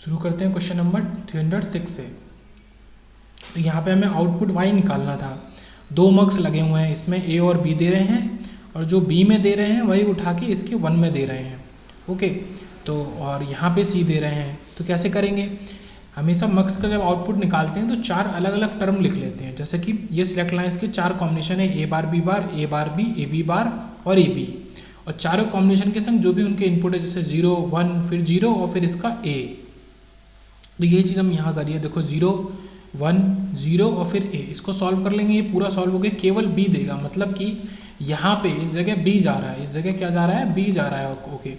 शुरू करते हैं क्वेश्चन नंबर 306 से। तो यहाँ पे हमें आउटपुट y निकालना था। दो मग्स लगे हुए हैं, इसमें a और b दे रहे हैं और जो b में दे रहे हैं वही उठा के इसके 1 में दे रहे हैं। ओके, तो और यहाँ पे c दे रहे हैं। तो कैसे करेंगे, हमेशा मग्स का जब आउटपुट निकालते हैं तो चार अलग अलग टर्म लिख लेते हैं। जैसे कि ये सिलेक्ट लाइन्स के चार कॉम्बिनेशन है, a bar b bar, a bar b, a b बार और a b, और चारों कॉम्बिनेशन के संग जो भी उनके इनपुट है, जैसे 0 1 फिर 0 और फिर इसका a। तो यही चीज़ हम यहाँ करिए, देखो 0 1 0 और फिर a, इसको सॉल्व कर लेंगे। ये पूरा सॉल्व हो गया, केवल b देगा, मतलब कि यहाँ पे इस जगह b जा रहा है, इस जगह क्या जा रहा है, b जा रहा है। ओके,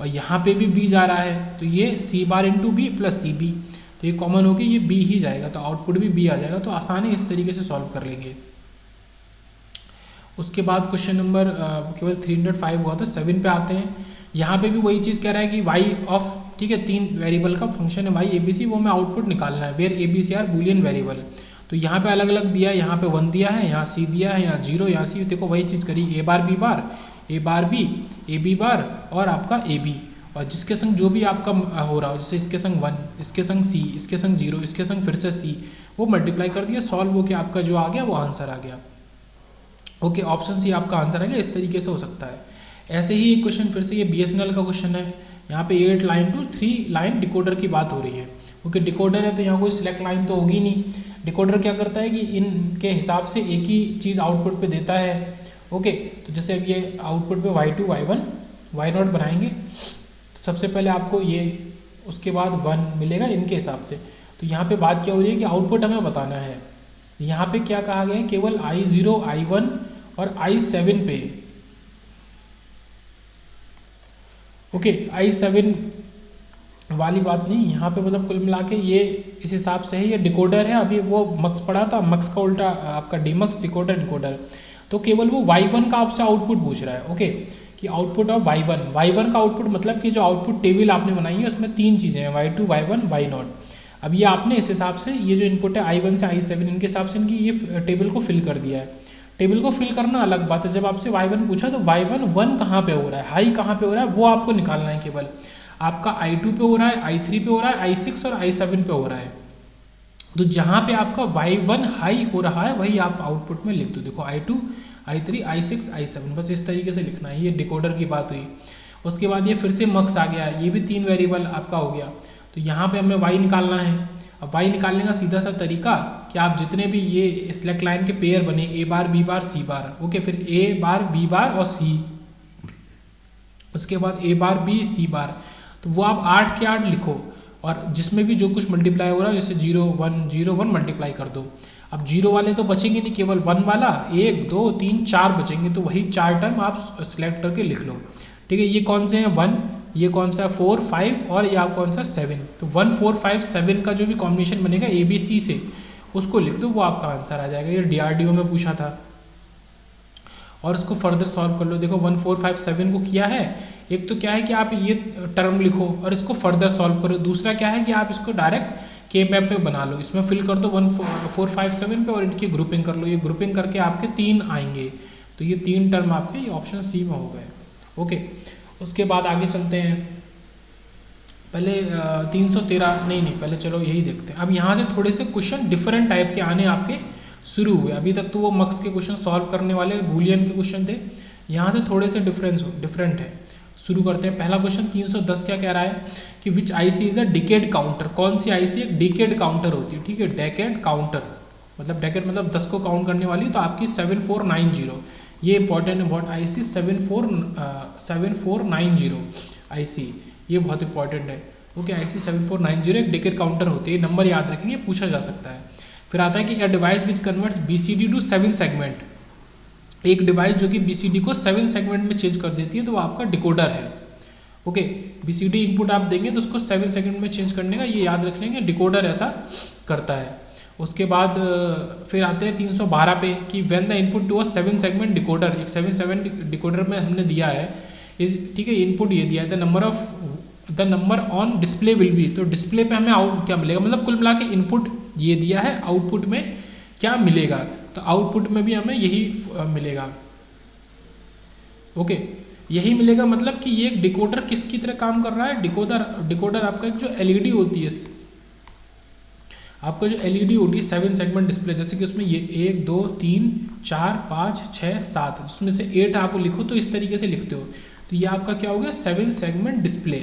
और यहाँ पे भी b जा रहा है, तो ये c bar into B plus C B, तो ये कॉमन होकर ये b ही जाएगा, तो आउटपुट भी b आ जाएगा। तो आसानी इस तरीके से सॉल्व कर लेंगे। उसके बाद क्वेश्चन नंबर केवल 305 हुआ था, 7 पे आते हैं। यहाँ पे भी वही चीज़ कह रहा है कि y ऑफ, ठीक है, 3 वेरिएबल का फंक्शन है y ABC, वो हमें आउटपुट निकालना है, where ABC are Boolean variable. तो यहाँ पे अलग अलग दिया है, यहाँ पे 1 दिया है, यहाँ c दिया है, यहाँ 0, यहाँ c। देखो वही चीज़ करी, a bar b bar, a bar b, a b बार और आपका a b, और जिसके संग जो भी आपका हो रहा हो, जैसे इसके संग 1, इसके संग c, इसके संग 0, इसके संग फिर से c, वो मल्टीप्लाई कर दिया, सॉल्व हो के आपका जो आ गया वो आंसर आ गया। ओके, ऑप्शन सी आपका आंसर आ गया। इस तरीके से हो सकता है। ऐसे ही एक क्वेश्चन फिर से, ये BSNL का क्वेश्चन है। यहाँ पे 8 लाइन टू 3 लाइन डिकोडर की बात हो रही है। ओके, डिकोडर है तो यहाँ कोई सिलेक्ट लाइन तो होगी नहीं। डिकोडर क्या करता है कि इनके हिसाब से एक ही चीज़ आउटपुट पे देता है। ओके, तो जैसे अब ये आउटपुट पे y2 y1 y0 बनाएंगे, तो सबसे पहले आपको ये, उसके बाद 1 मिलेगा इनके हिसाब से। तो यहाँ पे बात क्या हो रही है कि आउटपुट हमें बताना है। यहाँ पे क्या कहा गया है, केवल I0 I1 और I7 पे। ओके, I7 वाली बात नहीं यहाँ पे, मतलब कुल मिला के ये इस हिसाब से है। ये डिकोडर है, अभी वो मक्स पढ़ा था, मक्स का उल्टा आपका डीमक्स, डिकोडर डिकोडर। तो केवल वो y1 का आपसे आउटपुट पूछ रहा है। ओके, कि आउटपुट ऑफ y1 का आउटपुट, मतलब कि जो आउटपुट टेबल आपने बनाई है उसमें 3 चीज़ें हैं, y2 y1 y0। अब ये आपने इस हिसाब से, ये जो इनपुट है I1 से I7, इनके हिसाब से इनकी ये टेबल को फिल कर दिया है। टेबल को फिल करना अलग बात है। जब आपसे y1 पूछा तो y1 1 कहाँ पे हो रहा है, हाई कहाँ पे हो रहा है, वो आपको निकालना है। केवल आपका I2 पे हो रहा है, I3 पे हो रहा है, I6 और I7 पे हो रहा है। तो जहाँ पे आपका y1 हाई हो रहा है वही आप आउटपुट में लिख दो। देखो I2 I3 I6 I7, बस इस तरीके से लिखना है। ये डिकोडर की बात हुई। उसके बाद ये फिर से मक्स आ गया, ये भी 3 वेरिएबल आपका हो गया। तो यहाँ पे हमें y निकालना है। अब y निकालने का सीधा सा तरीका कि आप जितने भी ये सिलेक्ट लाइन के पेयर बने, a bar b bar c bar, okay, फिर a बार b बार और c, उसके बाद a बार b c बार, तो वो आप 8 के 8 लिखो, और जिसमें भी जो कुछ मल्टीप्लाई हो रहा है, जैसे 0 1 मल्टीप्लाई कर दो। अब 0 वाले तो बचेंगे नहीं, केवल 1 वाला 1 2 3 4 बचेंगे, तो वही 4 टर्म आप सिलेक्ट करके लिख लो। ठीक है, ये कौन से हैं, 1, ये कौन सा 4 5 और ये आप कौन सा 7। तो 1 4 5 7 का जो भी कॉम्बिनेशन बनेगा ABC से, उसको लिख दो, वो आपका आंसर आ जाएगा। ये DRDO में पूछा था, और उसको फर्दर सॉल्व कर लो। देखो 1 4 5 7 को किया है। एक तो क्या है कि आप ये टर्म लिखो और इसको फर्दर सॉल्व करो। दूसरा क्या है कि आप इसको डायरेक्ट के मैप में बना लो, इसमें फिल कर दो 1 4 5 7 पे, और इनकी ग्रुपिंग कर लो। ये ग्रुपिंग करके आपके 3 आएंगे, तो ये 3 टर्म आपके ये ऑप्शन सी में हो गए। ओके, उसके बाद आगे चलते हैं। पहले 313 नहीं, पहले चलो यही देखते हैं। अब यहाँ से थोड़े से क्वेश्चन डिफरेंट टाइप के आने आपके शुरू हुए। अभी तक तो वो मक्स के क्वेश्चन सॉल्व करने वाले बूलियन के क्वेश्चन थे, यहाँ से थोड़े से डिफरेंट है। शुरू करते हैं। पहला क्वेश्चन 310 क्या कह रहा है कि विच IC is a decade counter. कौन सी IC एक डिकेड काउंटर होती है, ठीक है, डेकेड काउंटर, मतलब डेकेड मतलब 10 को काउंट करने वाली, तो आपकी 7490, ये इंपॉर्टेंट है बहुत। IC 7490 IC, ये बहुत इंपॉर्टेंट है। ओके, IC 7490 एक डिकेड काउंटर होती है, नंबर याद रखेंगे, पूछा जा सकता है। फिर आता है कि a device which converts BCD to 7 segment. एक डिवाइस जो कि BCD को 7 सेगमेंट में चेंज कर देती है, तो वो आपका डिकोडर है। ओके, BCD इनपुट आप देंगे तो उसको 7 सेगमेंट में चेंज करने का, ये याद रख लेंगे, डिकोडर ऐसा करता है। उसके बाद फिर आते हैं 312 पे कि when the input to a 7 segment decoder, एक 7 डिकोडर में हमने दिया है इस, ठीक है, इनपुट ये दिया है, the number on display will be. तो डिस्प्ले पे हमें आउट क्या मिलेगा, मतलब कुल मिला के इनपुट ये दिया है, आउटपुट में क्या मिलेगा, तो आउटपुट में भी हमें यही मिलेगा। ओके, यही मिलेगा, मतलब कि ये डिकोडर किसकी तरह काम कर रहा है, डिकोडर आपका एक जो एलईडी होती है, आपका जो एलईडी होती है 7 सेगमेंट डिस्प्ले, जैसे कि उसमें ये 1 2 3 4 5 6 7, जिसमें से 8 आपको लिखो तो इस तरीके से लिखते हो, तो ये आपका क्या हो गया 7 सेगमेंट डिस्प्ले,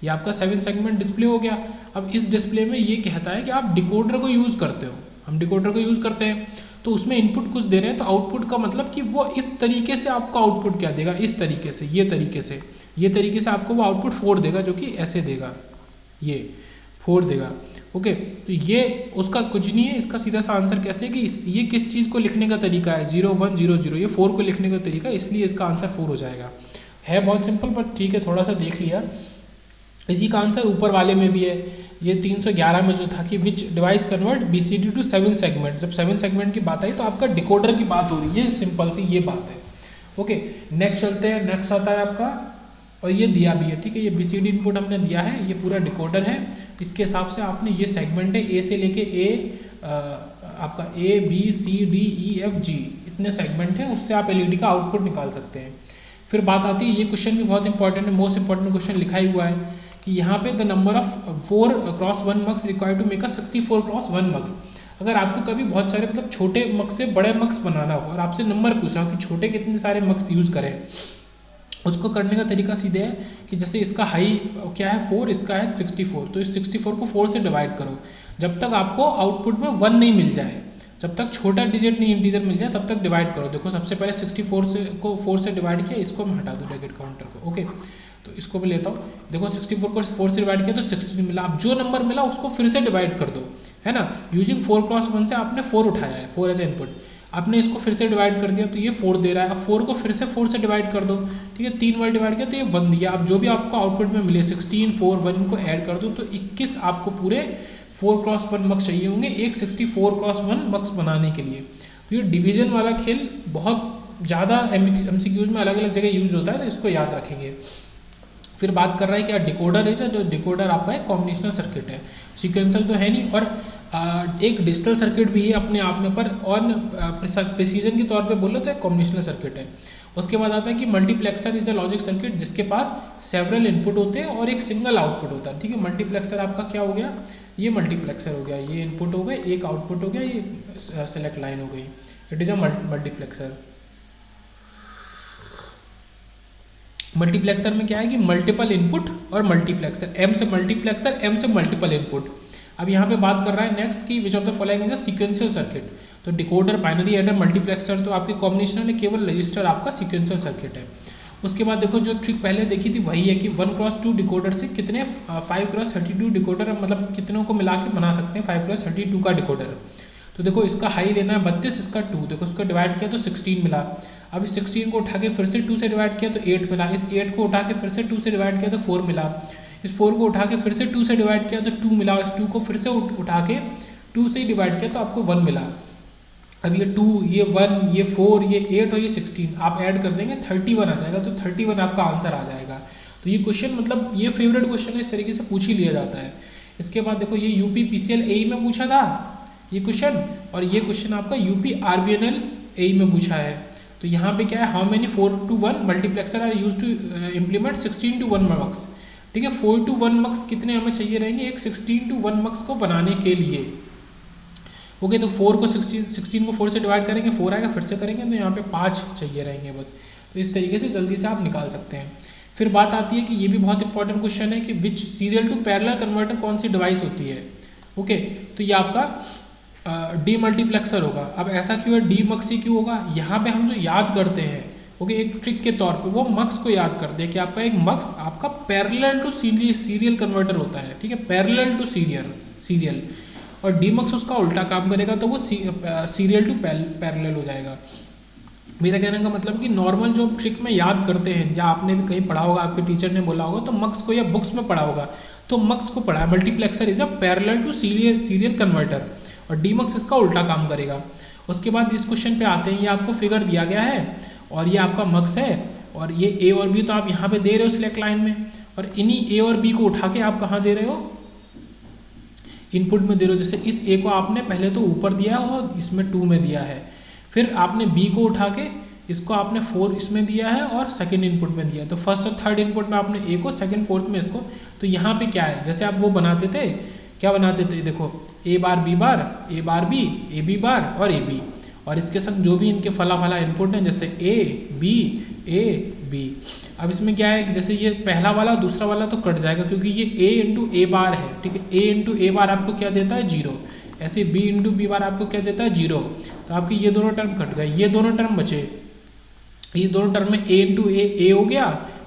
ये आपका 7 सेगमेंट डिस्प्ले हो गया। अब इस डिस्प्ले में ये कहता है कि आप डिकोडर को यूज़ करते हो, हम डिकोडर को यूज़ करते हैं, तो उसमें इनपुट कुछ दे रहे हैं, तो आउटपुट का मतलब कि वो इस तरीके से आपको आउटपुट क्या देगा, इस तरीके से, ये तरीके से आपको वो आउटपुट 4 देगा, जो कि ऐसे देगा, ये 4 देगा। ओके, तो ये उसका कुछ नहीं है, इसका सीधा सा आंसर कैसे है कि ये किस चीज़ को लिखने का तरीका है, 0 1 0 0, ये 4 को लिखने का तरीका है, इसलिए इसका आंसर 4 हो जाएगा। है बहुत सिंपल, बट ठीक है, थोड़ा सा देख लिया। इसी का आंसर ऊपर वाले में भी है, ये 311 में जो था कि which device convert BCD to 7 segment, जब 7 सेगमेंट की बात आई तो आपका डिकोडर की बात हो रही है, सिंपल सी ये बात है। ओके, नेक्स्ट चलते हैं, नेक्स्ट आता है आपका, और ये दिया भी है, ठीक है, ये BCD इनपुट हमने दिया है, ये पूरा डिकोडर है, इसके हिसाब से आपने ये सेगमेंट है A से लेके आपका A B C D E F G, इतने सेगमेंट हैं, उससे आप LED का आउटपुट निकाल सकते हैं। फिर बात आती है, ये क्वेश्चन भी बहुत इंपॉर्टेंट है, मोस्ट इंपॉर्टेंट क्वेश्चन लिखा ही हुआ है कि यहाँ पे the number of 4x1 mux required to make a 64x1 mux. अगर आपको कभी बहुत सारे मतलब छोटे मक्स से बड़े मक्स बनाना हो और आपसे नंबर पूछा हो कि छोटे कितने सारे मक्स यूज़ करें, उसको करने का तरीका सीधे है कि जैसे इसका हाई क्या है 4, इसका है 64, तो इस 64 को 4 से डिवाइड करो, जब तक आपको आउटपुट में 1 नहीं मिल जाए, जब तक छोटा डिजिट नहीं इंटीजर मिल जाए तब तक डिवाइड करो। देखो सबसे पहले 64 से को 4 से डिवाइड किया, इसको मैं हटा दूँ ब्रैकेट काउंटर को, ओके, तो इसको भी लेता हूँ। देखो 64 को 4 से डिवाइड किया तो 16 मिला, अब जो नंबर मिला उसको फिर से डिवाइड कर दो, है ना, यूजिंग 4x1 से आपने 4 उठाया है, 4 एज इनपुट, आपने इसको फिर से डिवाइड कर दिया तो ये 4 दे रहा है, अब 4 को फिर से 4 से डिवाइड कर दो, ठीक है, 3 बार डिवाइड किया तो ये 1 दिया। अब जो भी आपको आउटपुट में मिले 16 4 1 को ऐड कर दो तो 21 आपको पूरे 4x1 मक्स चाहिए होंगे एक 64x1 मक्स बनाने के लिए। तो ये डिवीजन वाला खेल बहुत ज़्यादा MCQs में अलग अलग जगह यूज होता है, तो इसको याद रखेंगे। फिर बात कर रहा है क्या डिकोडर है, जो डिकोडर आपका एक कॉम्बिनेशनल सर्किट है, सीक्वेंशियल तो है नहीं, और एक डिजिटल सर्किट भी है अपने आप में, पर ऑन प्रिसीजन के तौर पे बोलो तो एक कॉम्बिनेशनल सर्किट है। उसके बाद आता है कि multiplexer is a logic circuit जिसके पास सेवरल इनपुट होते हैं और एक सिंगल आउटपुट होता है, ठीक है। मल्टीप्लेक्सर आपका क्या हो गया, ये मल्टीप्लेक्सर हो गया, ये इनपुट हो गए, एक आउटपुट हो गया, ये सेलेक्ट लाइन हो गई, it is a multiplexer. Multiplexer में क्या है कि मल्टीपल इनपुट और मल्टीप्लेक्सर, M से मल्टीप्लेक्सर, M से मल्टीपल इनपुट। अब यहाँ पे बात कर रहा है नेक्स्ट की विच of the following is a sequential circuit, तो डिकोडर, बाइनरी एडर, मल्टीप्लेक्सर तो आपके कॉम्बिनेशनल है, केवल रजिस्टर आपका सीक्वेंशियल सर्किट है। उसके बाद देखो जो ट्रिक पहले देखी थी वही है कि 1x2 डिकोडर से कितने 5x32 डिकोडर, मतलब कितनों को मिला के बना सकते हैं 5x32 का डिकोडर। तो देखो इसका हाई लेना है 32, इसका 2, देखो इसको डिवाइड किया तो 16 मिला। अब इस 16 को उठा के फिर से 2 से डिवाइड किया तो 8 मिला, इस 8 को उठा के फिर से 2 से डिवाइड किया तो 4 मिला, इस 4 को उठा के फिर से 2 से डिवाइड किया तो 2 मिला, इस 2 को फिर से उठा के 2 से ही डिवाइड किया तो आपको 1 मिला। अब ये 2, ये 1, ये 4, ये 8 और ये 16 आप ऐड कर देंगे 31 आ जाएगा, तो 31 आपका आंसर आ जाएगा। तो ये क्वेश्चन मतलब ये फेवरेट क्वेश्चन है, इस तरीके से पूछ ही लिया जाता है। इसके बाद देखो ये UP PCL AE में पूछा था ये क्वेश्चन, और ये क्वेश्चन आपका UP RVNL AE में पूछा है। तो यहाँ पे क्या है, how many 4 to 1 multiplexer are use to implement 16 to 1 mux, ठीक है। 4 to 1 मक्स कितने हमें चाहिए रहेंगे एक 16 to 1 मक्स को बनाने के लिए, ओके। तो 4 को 16 को 4 से डिवाइड करेंगे 4 आएगा, फिर से करेंगे तो यहाँ पे 5 चाहिए रहेंगे बस। तो इस तरीके से जल्दी से आप निकाल सकते हैं। फिर बात आती है कि ये भी बहुत इंपॉर्टेंट क्वेश्चन है कि विच सीरियल टू पैरेलल कन्वर्टर कौन सी डिवाइस होती है, ओके। तो ये आपका डी मल्टीप्लेक्सर होगा। अब ऐसा क्यों है, डी मक्स ही क्यों होगा, यहाँ पे हम जो याद करते हैं, ओके, एक ट्रिक के तौर पे वो मक्स को याद करते हैं कि आपका एक मक्स आपका पैरेलल टू सीरियल कन्वर्टर होता है, ठीक है, पैरेलल टू सीरियल, और डी मक्स उसका उल्टा काम करेगा तो वो सीरियल टू पैरेलल हो जाएगा। मेरा कहने का मतलब कि नॉर्मल जो ट्रिक में याद करते हैं, या आपने भी कहीं पढ़ा होगा, आपके टीचर ने बोला होगा, तो मक्स को या बुक्स में पढ़ा होगा तो मक्स को पढ़ा है, multiplexer is a parallel to serial converter, और डीमक्स इसका उल्टा काम करेगा। उसके बाद इस क्वेश्चन पे आते हैं, ये आपको फिगर दिया गया है और ये आपका मक्स है, और ये ए और बी तो आप यहाँ पे दे रहे हो सिलेक्ट लाइन में, और इन्हीं ए और बी को उठा के आप कहाँ दे रहे हो, इनपुट में दे रहे हो। जैसे इस ए को आपने पहले तो ऊपर दिया और इसमें 2 में दिया है, फिर आपने बी को उठा के इसको आपने 4 इसमें दिया है और सेकंड इनपुट में दिया है, तो फर्स्ट और थर्ड इनपुट में आपने ए को, सेकंड फोर्थ में इसको। तो यहाँ पे क्या है, जैसे आप वो बनाते थे, क्या बनाते थे, देखो A bar B bar, A bar B, A B bar और ए बी, और इसके संग जो भी इनके फला फला इनपुट हैं जैसे ए बी। अब इसमें क्या है, जैसे ये पहला वाला दूसरा वाला तो कट जाएगा क्योंकि ये ए इंटू ए बार है, ठीक है। ए इंटू ए बार आपको क्या देता है, 0। ऐसे बी इंटू बी बार आपको क्या देता है, 0। तो आपकी ये दोनों टर्म कट गए, ये दोनों टर्म बचे। ये दोनों टर्म में ए इंटू ए हो गया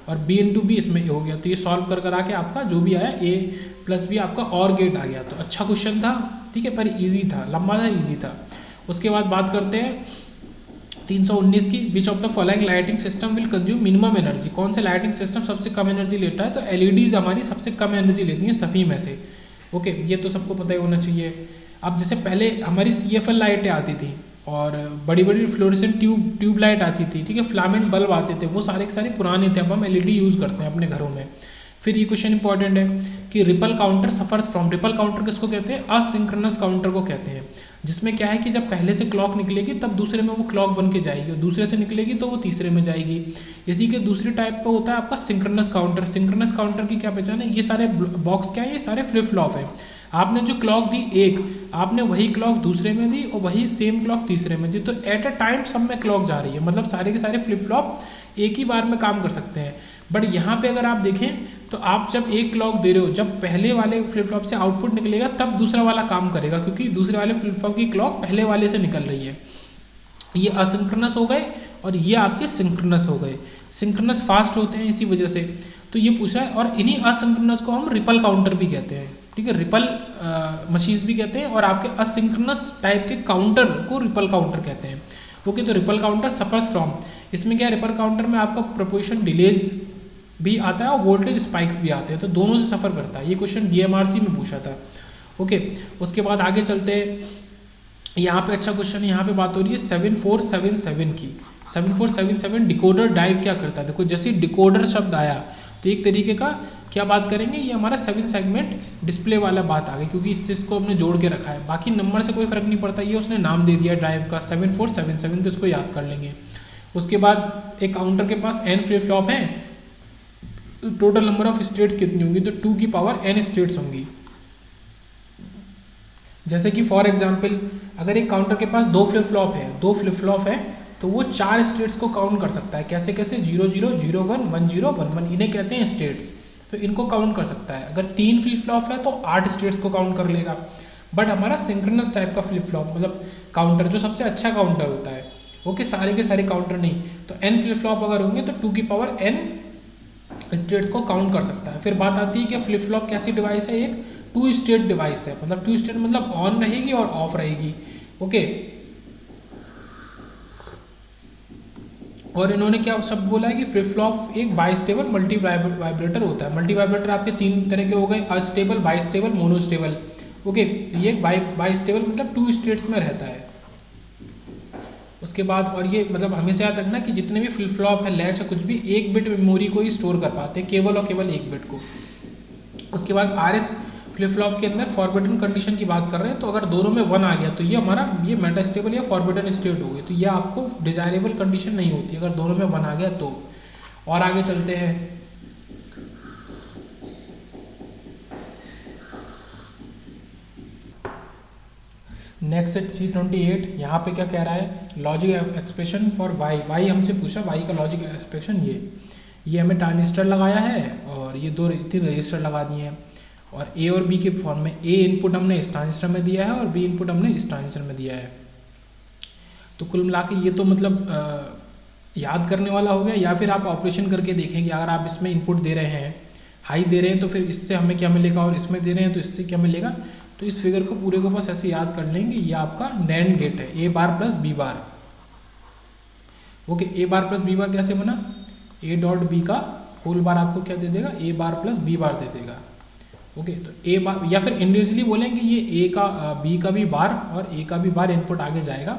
और बी इंटू बी इसमें ए हो गया। तो ये सॉल्व कर कर आके आपका जो भी आया ए प्लस बी आपका और गेट आ गया। तो अच्छा क्वेश्चन था, ठीक है, पर ईजी था, लंबा था, ईजी था। उसके बाद बात करते हैं 319 की। विच of the following lighting system will consume minimum energy. कौन से लाइटिंग सिस्टम सबसे कम एनर्जी लेता है, तो एलईडीज हमारी सबसे कम एनर्जी लेती हैं सभी में से। ओके, ये तो सबको पता ही होना चाहिए। अब जैसे पहले हमारी CFL लाइटें आती थी और बड़ी बड़ी फ्लोरेसेंट ट्यूब लाइट आती थी, ठीक है, फिलामेंट बल्ब आते थे, वो सारे के सारे पुराने थे। अब हम LED यूज़ करते हैं अपने घरों में। फिर ये क्वेश्चन इंपॉर्टेंट है कि ripple counter suffers from, ripple counter किसको कहते हैं, असिंक्रोनस काउंटर को कहते हैं, जिसमें क्या है कि जब पहले से क्लॉक निकलेगी तब दूसरे में वो क्लॉक बन के जाएगी, और दूसरे से निकलेगी तो वो तीसरे में जाएगी। इसी के दूसरी टाइप पे होता है आपका सिंक्रोनस काउंटर। सिंक्रोनस काउंटर की क्या पहचान है, ये सारे बॉक्स क्या है, ये सारे फ्लिप फ्लॉप है। आपने जो क्लॉक दी एक, आपने वही क्लॉक दूसरे में दी और वही सेम क्लॉक तीसरे में दी, तो एट अ टाइम सब में क्लॉक जा रही है, मतलब सारे के सारे फ्लिप फ्लॉप एक ही बार में काम कर सकते हैं। बट यहाँ पे अगर आप देखें तो आप जब एक क्लॉक दे रहे हो, जब पहले वाले फ्लिप फ्लॉप से आउटपुट निकलेगा तब दूसरा वाला काम करेगा, क्योंकि दूसरे वाले फ्लिप फ्लॉप की क्लॉक पहले वाले से निकल रही है। ये असिंक्रोनस हो गए और ये आपके सिंक्रोनस हो गए। सिंक्रोनस फास्ट होते हैं इसी वजह से। तो ये पूछा है, और इन्हीं असिंक्रोनस को हम रिपल काउंटर भी कहते हैं, ठीक है, रिपल मशीन्स भी कहते हैं, और आपके असिंक्रोनस टाइप के काउंटर को रिपल काउंटर कहते हैं। ओके, तो रिपल काउंटर सफर्स फ्रॉम, इसमें क्या है, रिपल काउंटर में आपका प्रोपोर्शन डिलेज भी आता है और वोल्टेज स्पाइक्स भी आते हैं, तो दोनों से सफ़र करता है। ये क्वेश्चन DMRC में पूछा था। ओके, उसके बाद आगे चलते हैं। यहाँ पे अच्छा क्वेश्चन है, यहाँ पे बात हो रही है 7477 की। 7477 डिकोडर डाइव क्या करता है, देखो जैसे डिकोडर शब्द आया तो एक तरीके का क्या बात करेंगे, ये हमारा 7 सेगमेंट डिस्प्ले वाला बात आ गई, क्योंकि इसको हमने जोड़ के रखा है। बाकी नंबर से कोई फर्क नहीं पड़ता, ये उसने नाम दे दिया ड्राइव का 7477, तो इसको याद कर लेंगे। उसके बाद एक काउंटर के पास n फ्लिप फ्लॉप है, टोटल नंबर ऑफ स्टेट्स कितनी होंगी, तो 2 की पावर n स्टेट्स होंगी। जैसे कि फॉर एग्जांपल अगर एक काउंटर के पास 2 फ्लिप फ्लॉप है तो वो 4 स्टेट्स को काउंट कर सकता है। कैसे कैसे, 0 0 0 1 1 0 1 1, इन्हें कहते हैं स्टेट्स। तो इनको काउंट कर सकता है। अगर 3 फ्लिप फ्लॉप है तो 8 स्टेट्स को काउंट कर लेगा। बट हमारा सिंक्रोनस टाइप का फ्लिप फ्लॉप मतलब काउंटर जो सबसे अच्छा काउंटर होता है, ओके, सारे के सारे काउंटर नहीं, तो n फ्लिप फ्लॉप अगर होंगे तो 2 की पावर n स्टेट्स को काउंट कर सकता है। फिर बात आती है कि फ्लिप फ्लॉप कैसी डिवाइस है, एक 2 स्टेट डिवाइस है, मतलब 2 स्टेट मतलब ऑन रहेगी और ऑफ रहेगी। ओके, और इन्होंने क्या शब्द बोला है कि फ्लिप फ्लॉप एक बाइस्टेबल मल्टी वाइब्रेटर होता है। मल्टी वाइब्रेटर आपके 3 तरह के हो गए, अस्टेबल, बाइस्टेबल, मोनोस्टेबल। ओके, तो ये बाइस्टेबल मतलब 2 स्टेट्स में रहता है। उसके बाद और ये मतलब हमेशा याद रखना कि जितने भी फ्लिप फ्लॉप है, लैच है, कुछ भी 1 बिट मेमोरी को ही स्टोर कर पाते हैं, केवल और केवल 1 बिट को। उसके बाद RS फ्लिप फ्लॉप के अंदर फॉरबिडन कंडीशन की बात कर रहे हैं, तो अगर दोनों में 1 आ गया तो ये हमारा ये मेटास्टेबल या फॉरबिडन स्टेट हो गई, तो ये आपको डिजायरेबल कंडीशन नहीं होती अगर दोनों में 1 आ गया तो। और आगे चलते हैं, नेक्स्ट है 328। यहाँ पे क्या कह रहा है, लॉजिक एक्सप्रेशन फॉर वाई हमसे पूछा, वाई का लॉजिक एक्सप्रेशन ये हमें ट्रांजिस्टर लगाया है और ये 2-3 रजिस्टर लगा दिए हैं, और ए और बी के फॉर्म में ए इनपुट हमने इस ट्रांजिस्टर में दिया है और बी इनपुट हमने इस ट्रांजिस्टर में दिया है। तो कुल मिला के ये तो मतलब याद करने वाला हो गया, या फिर आप ऑपरेशन करके देखेंगे। अगर आप इसमें इनपुट दे रहे हैं, हाई दे रहे हैं, तो फिर इससे हमें क्या मिलेगा, और इसमें दे रहे हैं तो इससे क्या मिलेगा। तो इस फिगर को पूरे को बस ऐसे याद कर लेंगे, ये आपका नैंड गेट है, ए बार प्लस बी बार। ओके, ए बार प्लस बी बार कैसे बना, ए डॉट बी का होल बार आपको क्या दे देगा, ए बार प्लस बी बार दे देगा। ओके, तो ए बार, या फिर इंडिविजुअली बोलेंगे ये ए का बी का भी बार और ए का भी बार इनपुट आगे जाएगा,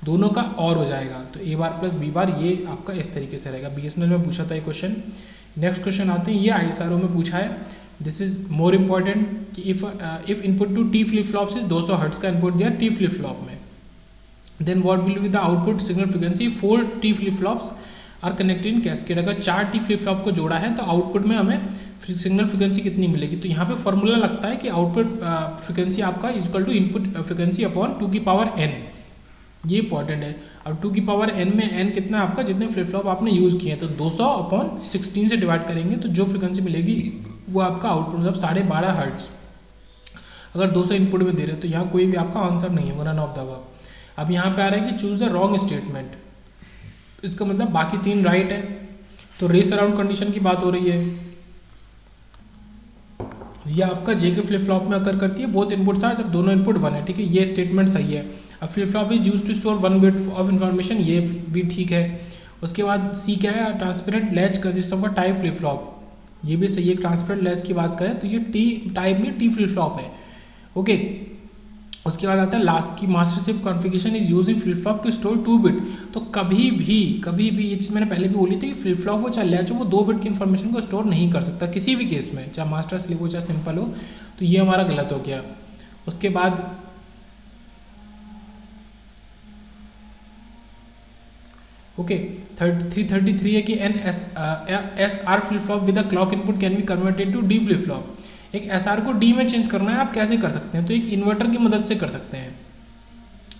दोनों का और हो जाएगा। तो ए बार प्लस बी बार ये आपका इस तरीके से रहेगा। BSNL में पूछा था ये क्वेश्चन। नेक्स्ट क्वेश्चन आते हैं, ये ISRO में पूछा है, दिस इज मोर इम्पॉर्टेंट कि if input to T flip flop से 200 हर्ट्ज का इनपुट दिया टी फ्लिप फ्लॉप में, then what will be the output signal frequency, 4 T flip flops are connected in cascade. अगर 4 T flip flop को जोड़ा है तो आउटपुट में हमें सिग्नल फ्रीक्वेंसी कितनी मिलेगी। तो यहाँ पे फॉर्मूला लगता है कि आउटपुट फ्रीक्वेंसी आपका equal to input frequency upon 2 की पावर n। ये इंपॉर्टेंट है। अब 2 की पावर n में n कितना है आपका, जितने फ्लिप फ्लॉप आपने यूज़ किए हैं, तो 200 अपॉन 16 से डिवाइड करेंगे तो जो फ्रीक्वेंसी मिलेगी वो आपका आउटपुट मतलब 12.5 हर्ट्ज। अगर 200 इनपुट में दे रहे हो तो यहाँ कोई भी आपका आंसर नहीं है, नन ऑफ द अबव। अब यहाँ पे आ रहा है कि चूज द रॉन्ग स्टेटमेंट, इसका मतलब बाकी 3 राइट है। तो रेस अराउंड कंडीशन की बात हो रही है, ये आपका जे के फ्लिप फ्लॉप में अकर करती है, बोथ इनपुट्स आर, जब दोनों इनपुट 1 है, ठीक है, ये स्टेटमेंट सही है। अब flip flop is use to store 1 bit of information, ये भी ठीक है। उसके बाद सी क्या है, transparent latch consist of a type flip flop, ये भी सही है। ट्रांसपेरेंट लैच की बात करें तो ये टी टाइप में टी फ्लिप फ्लॉप है, ओके। उसके बाद आता है लास्ट की, master slave configuration is using flip flop to store 2 bit. तो कभी भी ये चीज़ मैंने पहले भी बोली थी कि फ्लिप फ्लॉप हो चाहे लैच हो, वो 2 बिट की इन्फॉर्मेशन को स्टोर नहीं कर सकता किसी भी केस में, चाहे मास्टर स्लेव हो चाहे सिंपल हो। तो ये हमारा गलत हो गया। उसके बाद ओके 333 है कि an S R flip flop with a clock input can be converted to D flip flop. एक एस आर को डी में चेंज करना है, आप कैसे कर सकते हैं, तो एक इन्वर्टर की मदद से कर सकते हैं,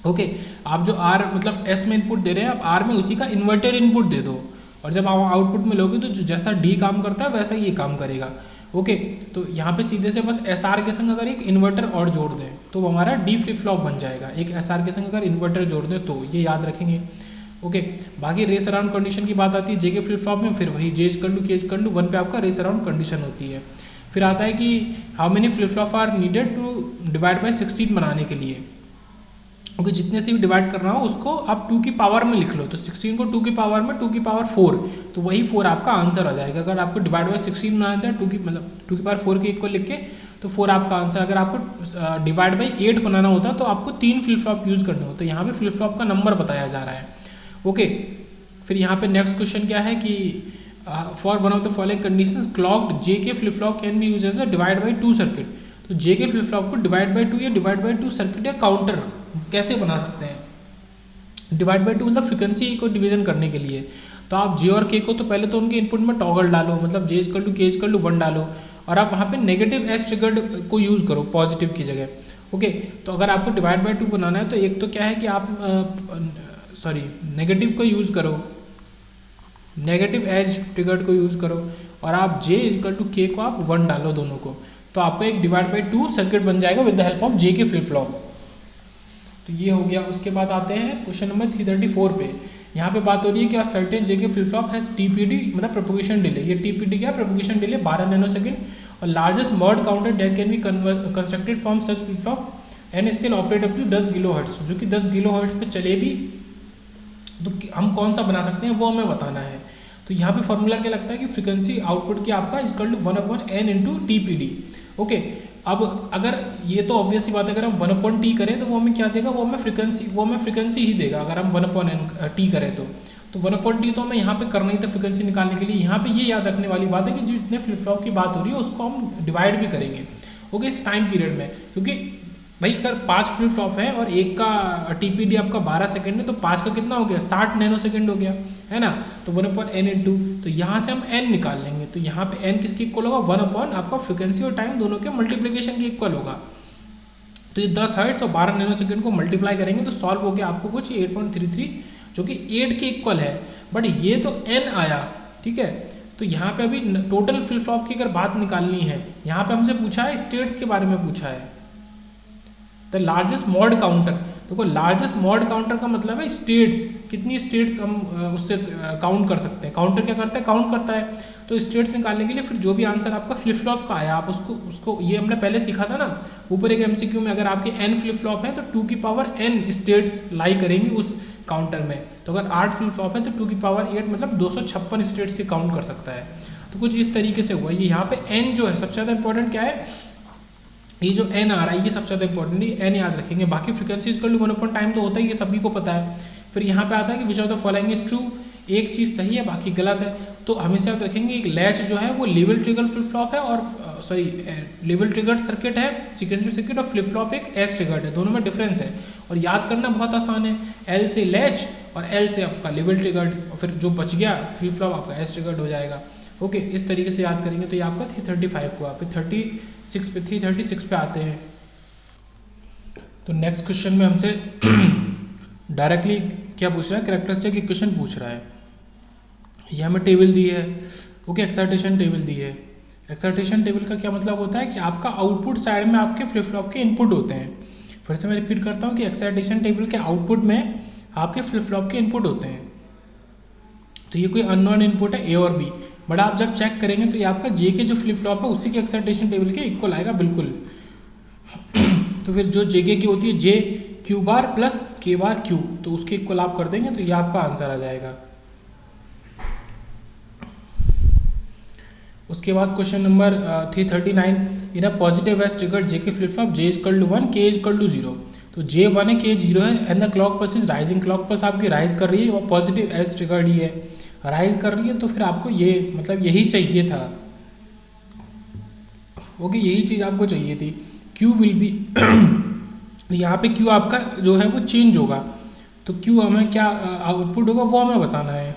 ओके। आप जो आर मतलब एस में इनपुट दे रहे हैं, आप आर में उसी का इन्वर्टेड इनपुट दे दो, और जब आप आउटपुट में लोगे तो जो जैसा डी काम करता है वैसा ही ये काम करेगा, ओके। तो यहाँ पे सीधे से बस एस आर के संग अगर एक इन्वर्टर और जोड़ दें तो हमारा डी फ्लिप फ्लॉप बन जाएगा। एक एस आर के संग अगर इन्वर्टर जोड़ दें तो ये याद रखेंगे, ओके। बाकी रेस अराउंड कंडीशन की बात आती है जे के फ्लिप फ्लॉप में, फिर वही जे कर लू के कर लू 1 पे आपका रेस अराउंड कंडीशन होती है। फिर आता है कि how many flip flop are needed to divide by 16 बनाने के लिए, ओके। जितने से भी डिवाइड करना हो उसको आप 2 की पावर में लिख लो, तो 16 को 2 की पावर में 2 की पावर 4, तो वही 4 आपका आंसर आ जाएगा। अगर आपको डिवाइड बाय 16 बनाना है 2 की मतलब 2 की पावर 4 के इक्वल लिख के तो 4 आपका आंसर। अगर आपको डिवाइड बाई 8 बनाना होता तो आपको 3 फ्लिप फ्लॉप यूज़ करने होते, यहाँ पे फ्लिप फ्लॉप का नंबर बताया जा रहा है, ओके। फिर यहाँ पे नेक्स्ट क्वेश्चन क्या है कि for one of the following conditions clocked J K flip flop can be use as a divide by 2 circuit. तो जे के फ्लिप फ्लॉप को डिवाइड बाई 2 या डिवाइड बाई 2 सर्किट या काउंटर कैसे बना सकते हैं। डिवाइड बाई 2 मतलब frequency को डिवीजन करने के लिए, तो आप जे और के को तो पहले तो उनके इनपुट में टॉगल डालो, मतलब जे इक्वल टू के इक्वल टू 1 डालो, और आप वहाँ पे नेगेटिव एस ट्रिगर्ड को यूज़ करो पॉजिटिव की जगह, ओके। तो अगर आपको डिवाइड बाई 2 बनाना है तो एक तो क्या है कि आप नेगेटिव को यूज़ करो, नेगेटिव एज ट्रिगर्ड को यूज़ करो, और आप जे इक्वल टू के को आप 1 डालो दोनों को, तो आपको एक डिवाइड बाई 2 सर्किट बन जाएगा with the help of J K flip flop. तो ये हो गया। उसके बाद आते हैं क्वेश्चन नंबर 334 पे। यहाँ पे बात हो रही है कि certain J K flip flop has TPD मतलब प्रोपोगेशन डिले। ये टीपीडी क्या है, प्रोपोगेशन डिले 12 नैनोसेकंड, और largest mod counter that can be constructed from such flip flop and still operate up to 10 kilohertz, जो कि 10 किलोहर्ट्ज पे चले भी, तो हम कौन सा बना सकते हैं वो हमें बताना है। तो यहाँ पे फॉर्मूला क्या लगता है कि फ्रीक्वेंसी आउटपुट की आपका equal to 1/n into TPD, okay. अब अगर ये तो ऑब्वियस ही बात है, अगर हम 1/t करें तो वो हमें क्या देगा, वो हमें फ्रीक्वेंसी ही देगा। अगर हम 1/t करें तो 1/t तो हमें यहाँ पे करना ही था फ्रीक्वेंसी निकालने के लिए। यहाँ पे ये याद रखने वाली बात है कि जितने फ्लिप फ्लॉप की बात हो रही है उसको हम डिवाइड भी करेंगे, ओके, इस टाइम पीरियड में, क्योंकि भाई अगर 5 फ्लिप फ्लॉप है और एक का टीपीडी आपका 12 सेकंड है, तो 5 का कितना हो गया, 60 नैनो सेकंड हो गया, है ना। तो 1/n इंटू, तो यहाँ से हम n निकाल लेंगे, तो यहाँ पे n किसके इक्वल होगा, 1/, आपका फ्रिक्वेंसी और टाइम दोनों के मल्टीप्लिकेशन के इक्वल होगा। तो ये 10 हर्ट्ज और 12 नैनो सेकंड को मल्टीप्लाई करेंगे तो सॉल्व हो गया आपको कुछ 8.33, जो कि 8 के इक्वल है, बट ये तो n आया, ठीक है। तो यहाँ पे अभी टोटल फ्लिप फ्लॉप की अगर बात निकालनी है, यहाँ पे हमसे पूछा है स्टेट्स के बारे में पूछा है, द लार्जेस्ट मॉड काउंटर। देखो लार्जेस्ट मॉड काउंटर का मतलब है स्टेट्स, कितनी स्टेट्स हम उससे काउंट कर सकते हैं। काउंटर क्या करता है, काउंट करता है। तो स्टेट्स निकालने के लिए फिर जो भी आंसर आपका फ्लिप फ्लॉप का आया, आप उसको ये हमने पहले सीखा था ना ऊपर एक एमसीक्यू में, अगर आपके n फ्लिप फ्लॉप है तो 2 की पावर n स्टेट्स लाई करेंगी उस काउंटर में। तो अगर 8 फ्लिप फ्लॉप है तो 2 की पावर 8 मतलब 256 स्टेट्स से काउंट कर सकता है। तो कुछ इस तरीके से हुआ। ये यहाँ पे n जो है सबसे ज़्यादा इंपॉर्टेंट क्या है, ये जो n आ रहा है ये सबसे ज़्यादा इंपॉर्टेंट है, n याद रखेंगे। बाकी फ्रिक्वेंसी इक्वल टू 1 टाइम तो होता है, ये सभी को पता है। फिर यहाँ पे आता है कि which of the following is true, एक चीज़ सही है बाकी गलत है। तो हमेशा याद रखेंगे एक लैच जो है वो लेवल ट्रिगर फ्लिप फ्लॉप है, और सॉरी लेवल ट्रिगर्ड सर्किट है सीक्वेंशियल सर्किट, और फ्लिप फ्लॉप एक एज ट्रिगर्ड है, दोनों में डिफरेंस है। और याद करना बहुत आसान है, एल से लैच और एल से आपका लेवल ट्रिगर्ड, और फिर जो बच गया फ्लिप फ्लॉप आपका एज ट्रिगर्ड हो जाएगा। ओके, इस तरीके से याद करेंगे तो ये आपका 335 हुआ। फिर 336 पे आते हैं। तो नेक्स्ट क्वेश्चन में हमसे डायरेक्टली क्या पूछ रहा है, कैरेक्टरिस्टिक इक्वेशन पूछ रहा है। ये हमें टेबल दी है, ओके, एक्साइटेशन टेबल दी है। एक्साइटेशन टेबल का क्या मतलब होता है कि आपका आउटपुट साइड में आपके फ्लिप फ्लॉप के इनपुट होते हैं। फिर से मैं रिपीट करता हूँ कि एक्साइटेशन टेबल के आउटपुट में आपके फ्लिप फ्लॉप के इनपुट होते हैं। तो ये कोई अननोन इनपुट है ए और बी, बट आप जब चेक करेंगे तो ये आपका जे के जो फ्लिप फ्लॉप है उसी के एक्साइटेशन टेबल के इक्वल आएगा बिल्कुल। तो फिर जो जे के की होती है जे क्यू बार प्लस के बार क्यू, तो उसके इक्वल आप कर देंगे तो ये आपका आंसर आ जाएगा। उसके बाद question number 339, in a positive edge triggered J K flip flop J is equal to 1 K is equal to 0। तो जे 1 है के 0 है and the clock pulse is rising, clock pulse आपकी राइज कर रही है और पॉजिटिव एज ट्रिगर्ड ही है, राइज कर रही है। तो फिर आपको ये मतलब यही चाहिए था, ओके, यही चीज़ आपको चाहिए थी। क्यू विल बी यहाँ पे क्यू आपका जो है वो चेंज होगा, तो क्यू हमें क्या आउटपुट होगा वो हमें बताना है।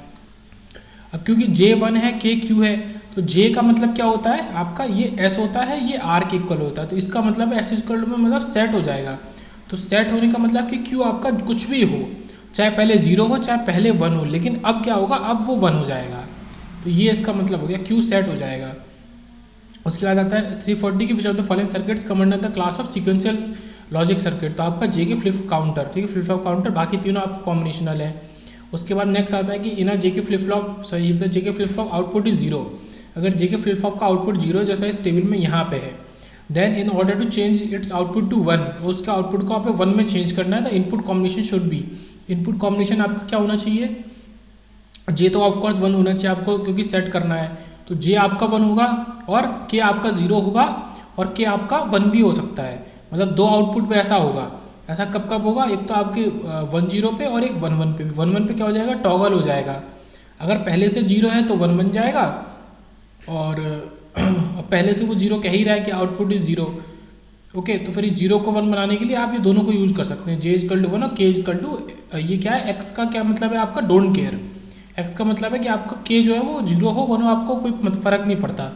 अब क्योंकि जे 1 है के क्यू है, तो जे का मतलब क्या होता है आपका, ये एस होता है, ये आर के इक्वल होता है, तो इसका मतलब एस इक्वल में मतलब सेट हो जाएगा। तो सेट होने का मतलब कि क्यू आपका कुछ भी हो, चाहे पहले 0 हो चाहे पहले 1 हो, लेकिन अब क्या होगा, अब वो 1 हो जाएगा। तो ये इसका मतलब हो गया, क्यू सेट हो जाएगा। उसके बाद आता है 340 की विच of the following circuits come under the class of sequential logic circuit. तो आपका जे के फ्लिप काउंटर, ठीक है, फ्लिप फ्लॉप काउंटर, बाकी तीनों आपके कॉम्बिनेशनल है। उसके बाद नेक्स्ट आता है कि in J K flip flop sorry if the J K flip flop output is 0, अगर जे के फ्लिप फ्लॉप का आउटपुट 0 जैसा इस टेबल में यहाँ पे है, then in order to change its output to 1, उसका आउटपुट को आपको 1 में चेंज करना है। The input combination should be, input combination आपका क्या होना चाहिए, जे तो ऑफकोर्स 1 होना चाहिए आपको क्योंकि सेट करना है। तो जे आपका 1 होगा और के आपका 0 होगा और के आपका 1 भी हो सकता है, मतलब दो आउटपुट पे ऐसा होगा। ऐसा कब कब होगा, एक तो आपके 1 0 पे और एक 1 1 पे। 1 1 पे क्या हो जाएगा, टॉगल हो जाएगा। अगर पहले से 0 है तो 1 बन जाएगा, और पहले से वो 0 कह ही रहा है कि आउटपुट इज 0, ओके। तो फिर ये 0 को 1 बनाने के लिए आप ये दोनों को यूज़ कर सकते हैं, जे इजकल टू 1 और के इजकल टू, ये क्या है, एक्स का क्या मतलब है आपका, डोंट केयर। एक्स का मतलब है कि आपका के जो है वो 0 हो 1 हो आपको कोई फर्क नहीं पड़ता।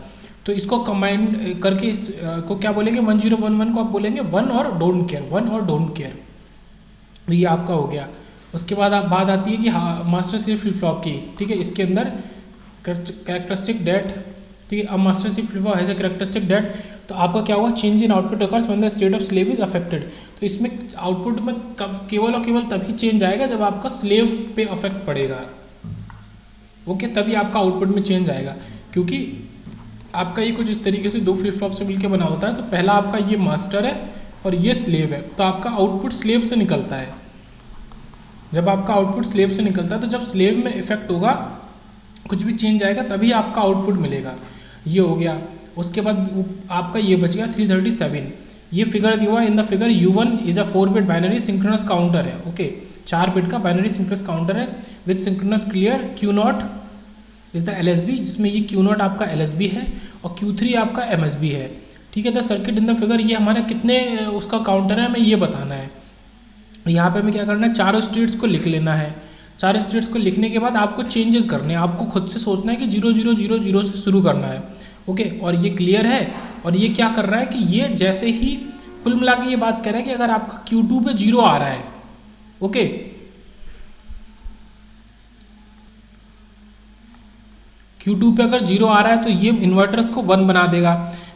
तो इसको कंबाइंड करके इसको क्या बोलेंगे, 1 0 1 1 को आप बोलेंगे 1 और डोंट केयर, 1 और डोंट केयर। तो ये आपका हो गया। उसके बाद आप बात आती है कि हाँ मास्टर स्लेव फ्लिप फ्लॉप की, ठीक है, इसके अंदर कैरेक्टरिस्टिक डेट, ठीक है। अब master slave flip flop has a characteristic date, तो आपका क्या होगा, change in output occurs when the state of slave is affected. तो इसमें आउटपुट में केवल और केवल तभी चेंज आएगा जब आपका स्लेव पे अफेक्ट पड़ेगा, ओके, तभी आपका आउटपुट में चेंज आएगा। क्योंकि आपका ये कुछ इस तरीके से दो फ्लिप फ्लॉप से मिलकर बना होता है। तो पहला आपका ये मास्टर है और ये स्लेव है, तो आपका आउटपुट स्लेव से निकलता है। जब आपका आउटपुट स्लेव से निकलता है तो जब स्लेव में इफेक्ट होगा, कुछ भी चेंज आएगा, तभी आपका आउटपुट मिलेगा। ये हो गया। उसके बाद आपका ये बच गया 337। ये फिगर दिया हुआ in the figure U1 is a 4 bit binary synchronous counter है, ओके, 4 बिट का बाइनरी सिंक्रोनस काउंटर है with synchronous clear Q0 is the LSB, जिसमें ये Q0 आपका LSB है और Q3 आपका MSB है, ठीक है। The circuit in the figure, ये हमारा कितने उसका काउंटर है हमें ये बताना है। यहाँ पे हमें क्या करना है, चारों स्टेट्स को लिख लेना है। चारों स्टेट्स को लिखने के बाद आपको चेंजेस करने हैं, आपको खुद से सोचना है कि 0 0 0 0 से शुरू करना है, ओके। और ये क्लियर है, और ये क्या कर रहा है कि ये जैसे ही कुल मिला के ये बात कर रहा है कि अगर आपका Q2 पे 0 आ रहा है, ओके, Q2 पे अगर 0 आ रहा है तो ये इन्वर्टर्स को 1 बना देगा।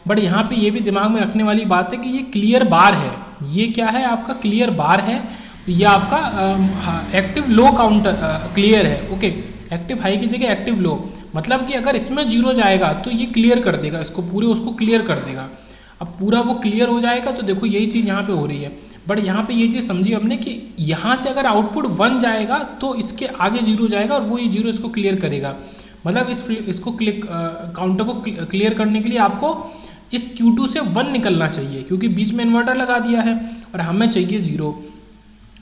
बट यहाँ पे ये भी दिमाग में रखने वाली बात है कि ये क्लियर बार है, ये क्या है आपका क्लियर बार है, ये आपका एक्टिव लो काउंटर क्लियर है, ओके। एक्टिव हाई की जगह एक्टिव लो, मतलब कि अगर इसमें 0 जाएगा तो ये क्लियर कर देगा, इसको पूरे उसको क्लियर कर देगा। अब पूरा वो क्लियर हो जाएगा तो देखो यही चीज़ यहाँ पे हो रही है। बट यहाँ पे ये चीज़ समझी हमने कि यहाँ से अगर आउटपुट 1 जाएगा तो इसके आगे 0 जाएगा और वो ये 0 इसको क्लियर करेगा। मतलब इसको काउंटर को क्लियर करने के लिए आपको इस Q2 से 1 निकलना चाहिए, क्योंकि बीच में इन्वर्टर लगा दिया है और हमें चाहिए 0।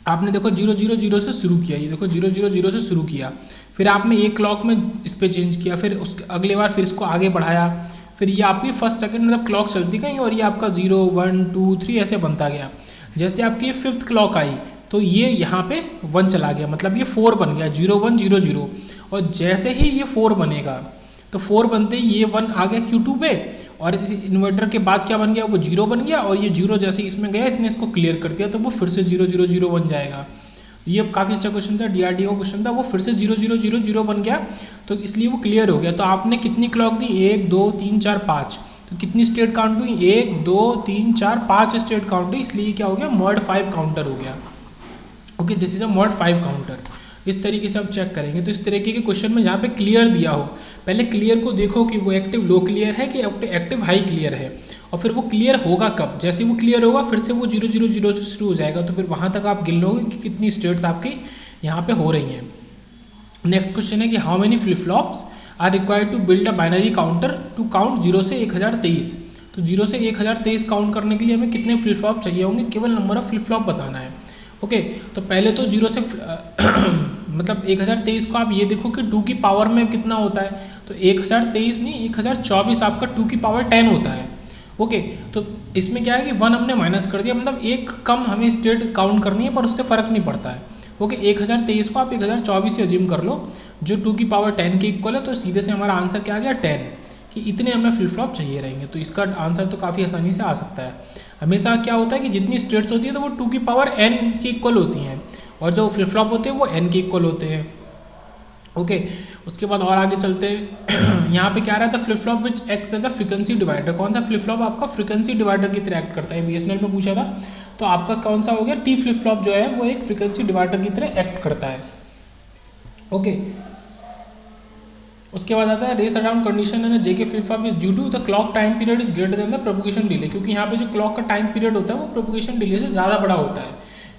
आपने देखो 0 0 0 से शुरू किया, ये देखो 0 0 0 से शुरू किया, फिर आपने एक क्लॉक में इस पर चेंज किया, फिर उसके अगले बार फिर इसको आगे बढ़ाया, फिर ये आपकी फर्स्ट सेकंड मतलब क्लॉक चलती गई और ये आपका 0 1 2 3 ऐसे बनता गया। जैसे आपकी ये फिफ्थ क्लॉक आई तो ये यहाँ पे 1 चला गया, मतलब ये 4 बन गया, 0 1 0 0। और जैसे ही ये 4 बनेगा तो 4 बनते ही ये 1 आ गया Q2 पे, और इस इन्वर्टर के बाद क्या बन गया, वो 0 बन गया, और ये 0 जैसे इसमें गया इसने इसको क्लियर कर दिया तो वो फिर से 0 0 0 बन जाएगा। ये काफ़ी अच्छा क्वेश्चन था, DRDO का क्वेश्चन था, वो फिर से 0 0 0 0 बन गया तो इसलिए वो क्लियर हो गया। तो आपने कितनी क्लॉक दी, 1 2 3 4 5, तो कितनी स्टेट काउंट हुई, 1 2 3 4 5 स्टेट काउंट हुई, इसलिए क्या हो गया, मॉड 5 काउंटर हो गया। Okay, this is a mod 5 counter. इस तरीके से आप चेक करेंगे। तो इस तरीके के क्वेश्चन में जहाँ पे क्लियर दिया हो, पहले क्लियर को देखो कि वो एक्टिव लो क्लियर है कि एक्टिव हाई क्लियर है, और फिर वो क्लियर होगा कब, जैसे वो क्लियर होगा फिर से वो 0 0 0 से शुरू हो जाएगा, तो फिर वहाँ तक आप गिन लोगे कि कितनी स्टेट्स आपकी यहाँ पे हो रही हैं। नेक्स्ट क्वेश्चन है कि how many flip flops are required to build a binary counter to count 0 से 1023। तो 0 से 1023 काउंट करने के लिए हमें कितने फ्लिप फ्लॉप चाहिए होंगे, केवल नंबर ऑफ फ्लिप फ्लॉप बताना है। ओके, तो पहले तो 0 से मतलब 1023 को आप ये देखो कि 2 की पावर में कितना होता है, तो 1023 नहीं 1024 आपका 2 की पावर 10 होता है। ओके, तो इसमें क्या है कि 1 हमने माइनस कर दिया, मतलब एक कम हमें स्टेट काउंट करनी है पर उससे फ़र्क नहीं पड़ता है। ओके, 1023 को आप 1024 से अज्यूम कर लो जो 2 की पावर 10 के इक्वल है, तो सीधे से हमारा आंसर क्या आ गया 10, कि इतने हमें फ्लिप फ्लॉप चाहिए रहेंगे। तो इसका आंसर तो काफ़ी आसानी से आ सकता है। हमेशा क्या होता है कि जितनी स्टेट्स होती है तो वो 2 की पावर n के इक्वल होती हैं, और जो फ्लिप फ्लॉप होते हैं वो n के इक्वल होते हैं। ओके, उसके बाद और आगे चलते हैं। यहाँ पे क्या रहा था, flip flop which acts as a frequency divider. कौन सा फ्लिप फ्लॉप आपका फ्रीक्वेंसी डिवाइडर की तरह एक्ट करता है, BSNL में पूछा था, तो आपका कौन सा हो गया, टी फ्लिप फ्लॉप जो है वो एक फ्रीक्वेंसी डिवाइडर की तरह एक्ट करता है। ओके, उसके बाद आता है रेस अराउंड कंडीशन है JK flip flop is due to the clock time period is greater than the propagation delay, क्योंकि यहाँ पे जो क्लॉक का टाइम पीरियड होता है वो प्रोपगेशन डिले से ज़्यादा बड़ा होता है,